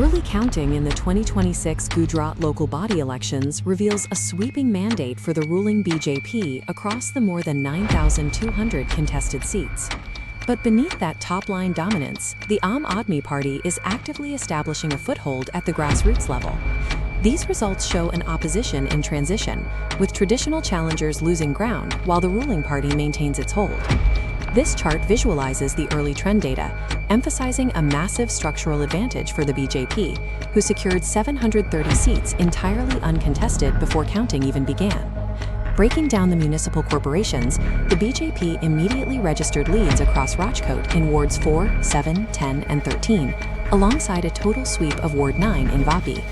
Early counting in the 2026 Gujarat Local Body Elections reveals a sweeping mandate for the ruling BJP across the more than 9,200 contested seats. But beneath that top-line dominance, the Aam Aadmi Party is actively establishing a foothold at the grassroots level. These results show an opposition in transition, with traditional challengers losing ground while the ruling party maintains its hold. This chart visualizes the early trend data, emphasizing a massive structural advantage for the BJP, who secured 730 seats entirely uncontested before counting even began. Breaking down the municipal corporations, the BJP immediately registered leads across Rajkot in wards 4, 7, 10, and 13, alongside a total sweep of Ward 9 in Vapi.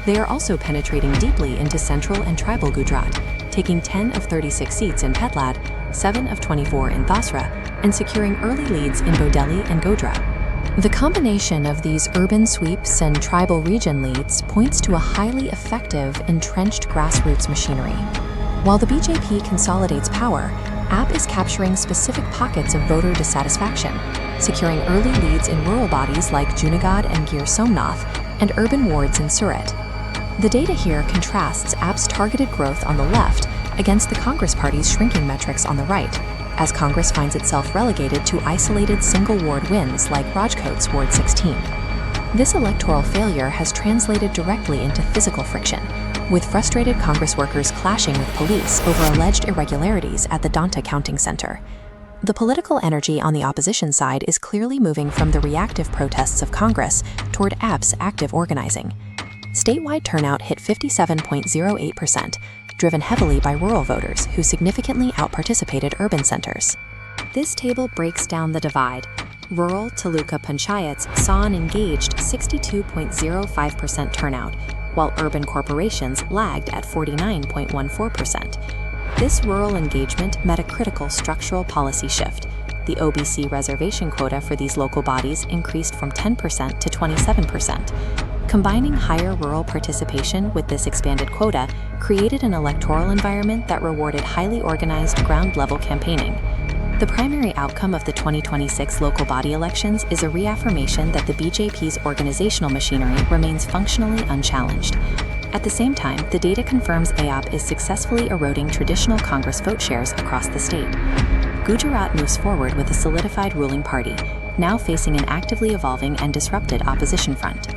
They are also penetrating deeply into central and tribal Gujarat, taking 10 of 36 seats in Petlad, 7 of 24 in Thasra, and securing early leads in Bodeli and Godhra. The combination of these urban sweeps and tribal region leads points to a highly effective, entrenched grassroots machinery. While the BJP consolidates power, AAP is capturing specific pockets of voter dissatisfaction, securing early leads in rural bodies like Junagadh and Gir Somnath, and urban wards in Surat. The data here contrasts AAP's targeted growth on the left against the Congress Party's shrinking metrics on the right, as Congress finds itself relegated to isolated single-ward wins like Rajkot's Ward 16. This electoral failure has translated directly into physical friction, with frustrated Congress workers clashing with police over alleged irregularities at the Danta counting center. The political energy on the opposition side is clearly moving from the reactive protests of Congress toward AAP's active organizing. Statewide turnout hit 57.08%, driven heavily by rural voters who significantly outparticipated urban centers. This table breaks down the divide. Rural Taluka panchayats saw an engaged 62.05% turnout, while urban corporations lagged at 49.14%. This rural engagement met a critical structural policy shift. The OBC reservation quota for these local bodies increased from 10% to 27%. Combining higher rural participation with this expanded quota created an electoral environment that rewarded highly organized ground-level campaigning. The primary outcome of the 2026 local body elections is a reaffirmation that the BJP's organizational machinery remains functionally unchallenged. At the same time, the data confirms AAP is successfully eroding traditional Congress vote shares across the state. Gujarat moves forward with a solidified ruling party, now facing an actively evolving and disrupted opposition front.